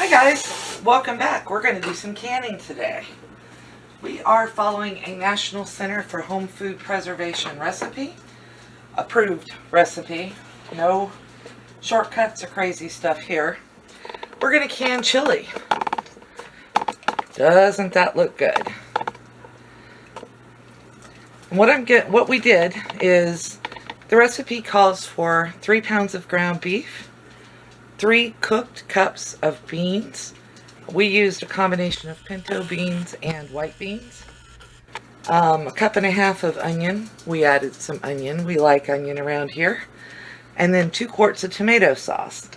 Hi guys, welcome back. We're going to do some canning today. We are following a National Center for Home Food Preservation recipe, approved recipe. No shortcuts or crazy stuff here. We're going to can chili. Doesn't that look good? And what we did is the recipe calls for 3 pounds of ground beef, 3 cooked cups of beans. We used a combination of pinto beans and white beans. A cup and a half of onion. We added some onion. We like onion around here. And then 2 quarts of tomato sauce.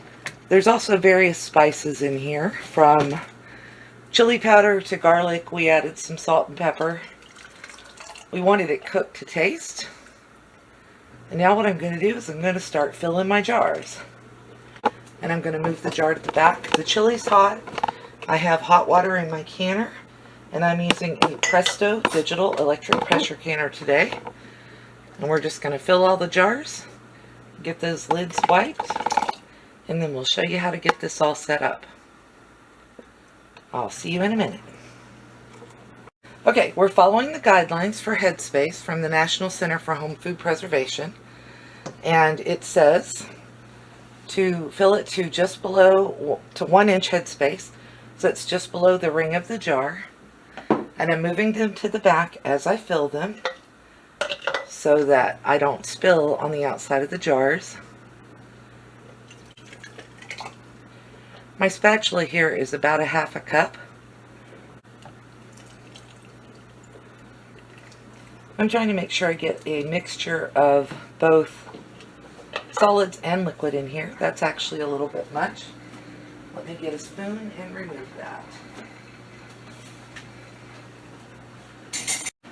There's also various spices in here, from chili powder to garlic. We added some salt and pepper. We wanted it cooked to taste. And now what I'm going to do is I'm going to start filling my jars. And I'm going to move the jar to the back. The chili's hot. I have hot water in my canner. And I'm using a Presto digital electric pressure canner today. And we're just going to fill all the jars. Get those lids wiped. And then we'll show you how to get this all set up. I'll see you in a minute. Okay, we're following the guidelines for headspace from the National Center for Home Food Preservation. And it says to fill it to just below, to 1 inch headspace, so it's just below the ring of the jar. And I'm moving them to the back as I fill them so that I don't spill on the outside of the jars. My spatula here is about a half a cup. I'm trying to make sure I get a mixture of both solids and liquid in here. That's actually a little bit much. Let me get a spoon and remove that.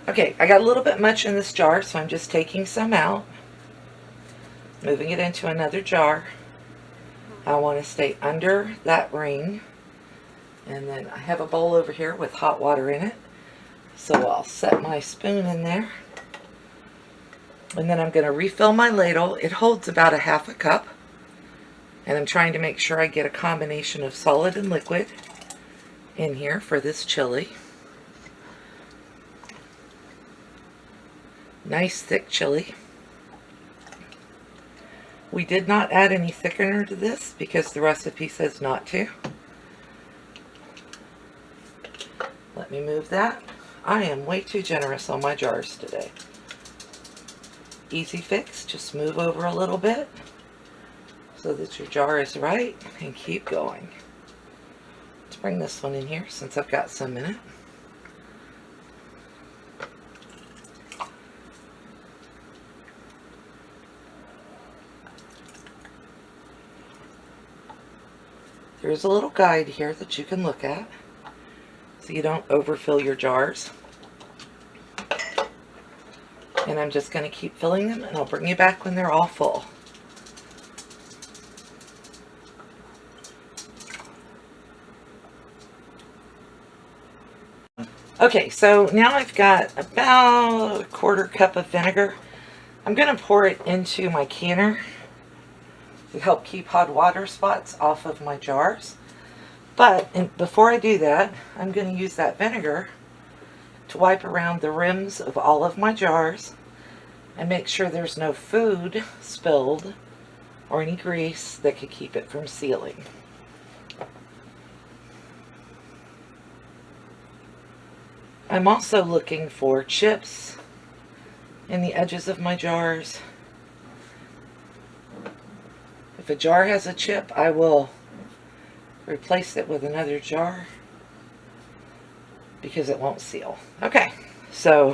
Okay, I got a little bit much in this jar, so I'm just taking some out, moving it into another jar. I want to stay under that ring. And then I have a bowl over here with hot water in it. So I'll set my spoon in there. And then I'm going to refill my ladle. It holds about a half a cup. And I'm trying to make sure I get a combination of solid and liquid in here for this chili. Nice thick chili. We did not add any thickener to this because the recipe says not to. Let me move that. I am way too generous on my jars today. Easy fix, just move over a little bit so that your jar is right and keep going. Let's bring this one in here since I've got some in it. There's a little guide here that you can look at so you don't overfill your jars. And I'm just going to keep filling them, and I'll bring you back when they're all full. Okay, so now I've got about a 1/4 cup of vinegar. I'm going to pour it into my canner to help keep hot water spots off of my jars. But before I do that, I'm going to use that vinegar to wipe around the rims of all of my jars and make sure there's no food spilled or any grease that could keep it from sealing. I'm also looking for chips in the edges of my jars. If a jar has a chip, I will replace it with another jar because it won't seal. Okay, so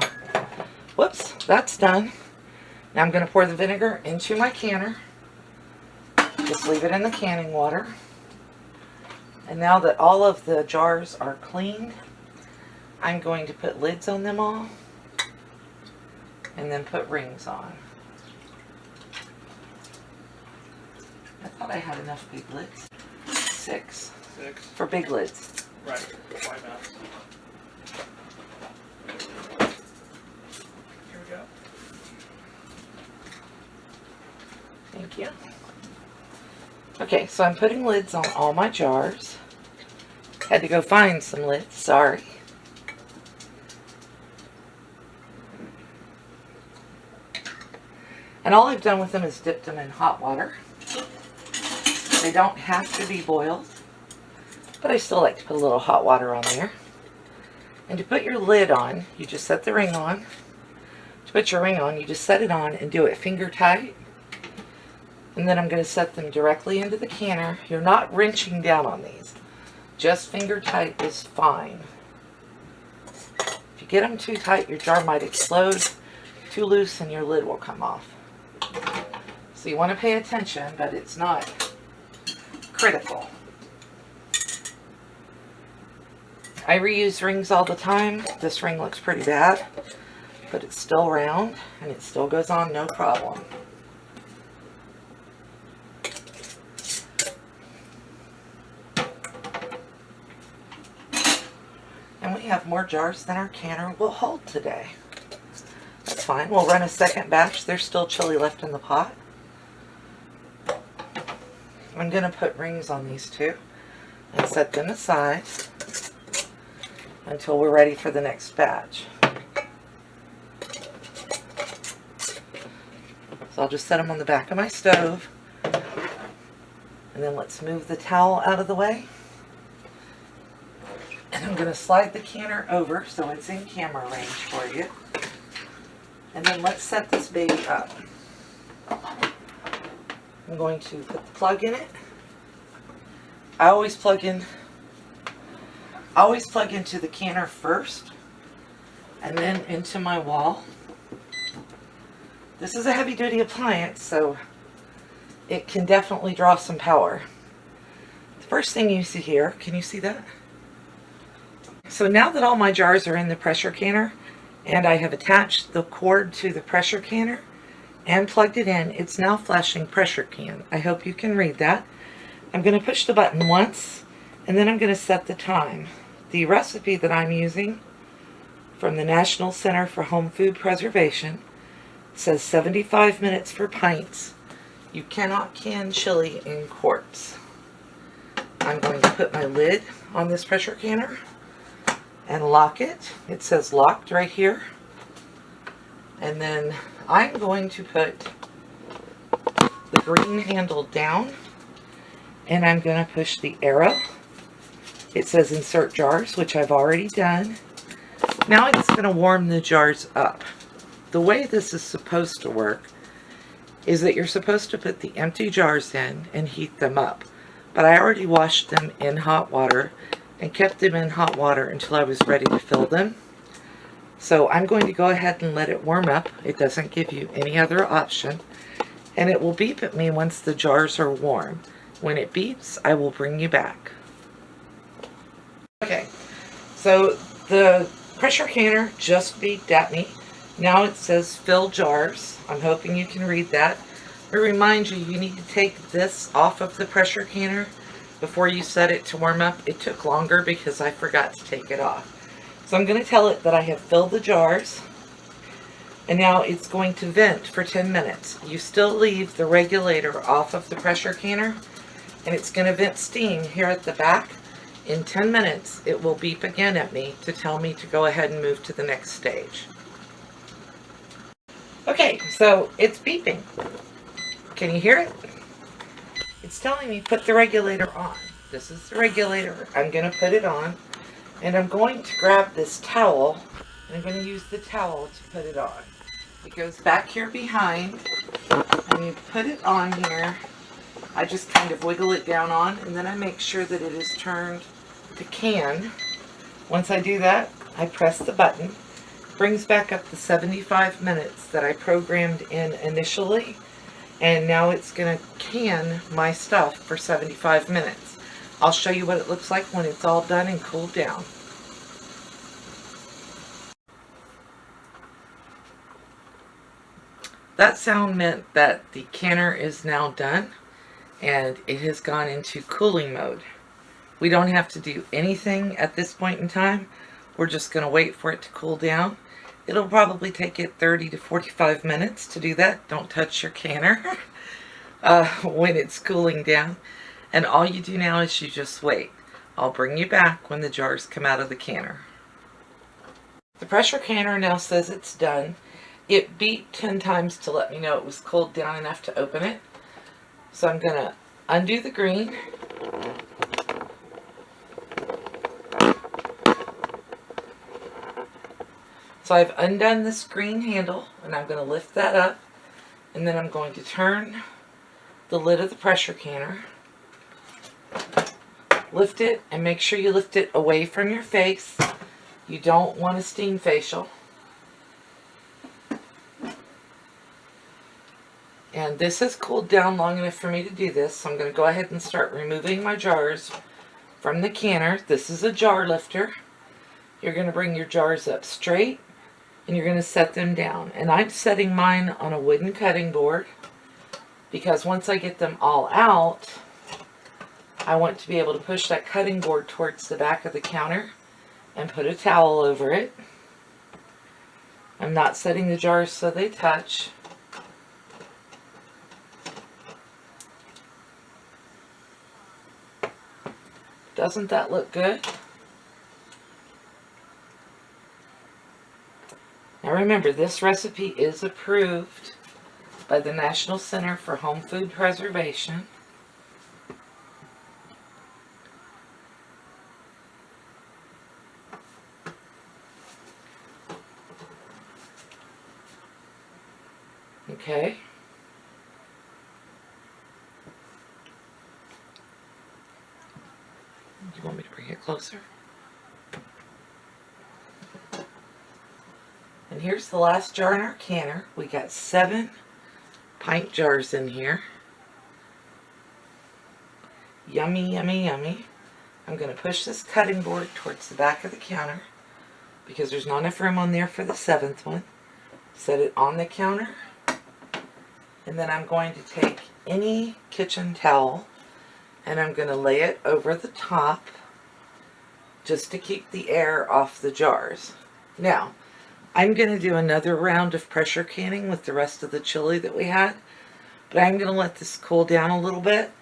whoops, that's done. Now I'm going to pour the vinegar into my canner. Just leave it in the canning water. And now that all of the jars are cleaned, I'm going to put lids on them all and then put rings on. I thought I had enough big lids. 6 for big lids. Right. Why not? Here we go. Thank you. Okay, so I'm putting lids on all my jars. Had to go find some lids, sorry. And all I've done with them is dipped them in hot water. They don't have to be boiled, but I still like to put a little hot water on there. And to put your lid on, you just set the ring on. To put your ring on, you just set it on and do it finger tight. And then I'm going to set them directly into the canner. You're not wrenching down on these. Just finger tight is fine. If you get them too tight, your jar might explode. Too loose and your lid will come off. So you want to pay attention, but it's not critical. I reuse rings all the time. This ring looks pretty bad, but it's still round and it still goes on no problem. And we have more jars than our canner will hold today. That's fine. We'll run a second batch. There's still chili left in the pot. I'm going to put rings on these two and set them aside until we're ready for the next batch. So I'll just set them on the back of my stove. And then let's move the towel out of the way. And I'm going to slide the canner over so it's in camera range for you. And then let's set this baby up. I'm going to put the plug in it. I always plug into the canner first and then into my wall. This is a heavy duty appliance, so it can definitely draw some power. The first thing you see here, can you see that? So now that all my jars are in the pressure canner and I have attached the cord to the pressure canner and plugged it in, it's now flashing pressure can. I hope you can read that. I'm going to push the button once and then I'm going to set the time. The recipe that I'm using from the National Center for Home Food Preservation says 75 minutes for pints. You cannot can chili in quarts. I'm going to put my lid on this pressure canner and lock it. It says locked right here. And then I'm going to put the green handle down and I'm going to push the arrow. It says insert jars, which I've already done. Now it's going to warm the jars up. The way this is supposed to work is that you're supposed to put the empty jars in and heat them up. But I already washed them in hot water and kept them in hot water until I was ready to fill them. So I'm going to go ahead and let it warm up. It doesn't give you any other option. And it will beep at me once the jars are warm. When it beeps, I will bring you back. Okay, so the pressure canner just beeped at me. Now it says fill jars. I'm hoping you can read that. I remind you, you need to take this off of the pressure canner before you set it to warm up. It took longer because I forgot to take it off. So I'm going to tell it that I have filled the jars. And now it's going to vent for 10 minutes. You still leave the regulator off of the pressure canner. And it's going to vent steam here at the back. In 10 minutes, it will beep again at me to tell me to go ahead and move to the next stage. Okay, so it's beeping. Can you hear it? It's telling me put the regulator on. This is the regulator. I'm going to put it on. And I'm going to grab this towel. And I'm going to use the towel to put it on. It goes back here behind. And you put it on here. I just kind of wiggle it down on. And then I make sure that it is turned to can. Once I do that, I press the button. It brings back up the 75 minutes that I programmed in initially. And now it's going to can my stuff for 75 minutes. I'll show you what it looks like when it's all done and cooled down. That sound meant that the canner is now done and it has gone into cooling mode. We don't have to do anything at this point in time. We're just going to wait for it to cool down. It'll probably take it 30 to 45 minutes to do that. Don't touch your canner when it's cooling down. And all you do now is you just wait. I'll bring you back when the jars come out of the canner. The pressure canner now says it's done. It beeped 10 times to let me know it was cooled down enough to open it. So I'm going to undo the green. So I've undone this green handle, and I'm going to lift that up, and then I'm going to turn the lid of the pressure canner. Lift it, and make sure you lift it away from your face. You don't want a steam facial. And this has cooled down long enough for me to do this, so I'm going to go ahead and start removing my jars from the canner. This is a jar lifter. You're going to bring your jars up straight, and you're going to set them down. And I'm setting mine on a wooden cutting board, because once I get them all out, I want to be able to push that cutting board towards the back of the counter and put a towel over it. I'm not setting the jars so they touch. Doesn't that look good? Now remember, this recipe is approved by the National Center for Home Food Preservation. Okay. You want me to bring it closer? And here's the last jar in our canner. We got 7 pint jars in here. Yummy, yummy, yummy. I'm going to push this cutting board towards the back of the counter because there's not enough room on there for the 7th one. Set it on the counter. And then I'm going to take any kitchen towel and I'm going to lay it over the top just to keep the air off the jars. Now, I'm going to do another round of pressure canning with the rest of the chili that we had, but I'm going to let this cool down a little bit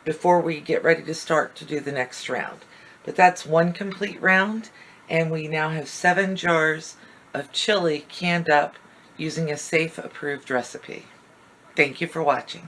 before we get ready to start to do the next round. But that's one complete round, and we now have 7 jars of chili canned up using a safe approved recipe. Thank you for watching.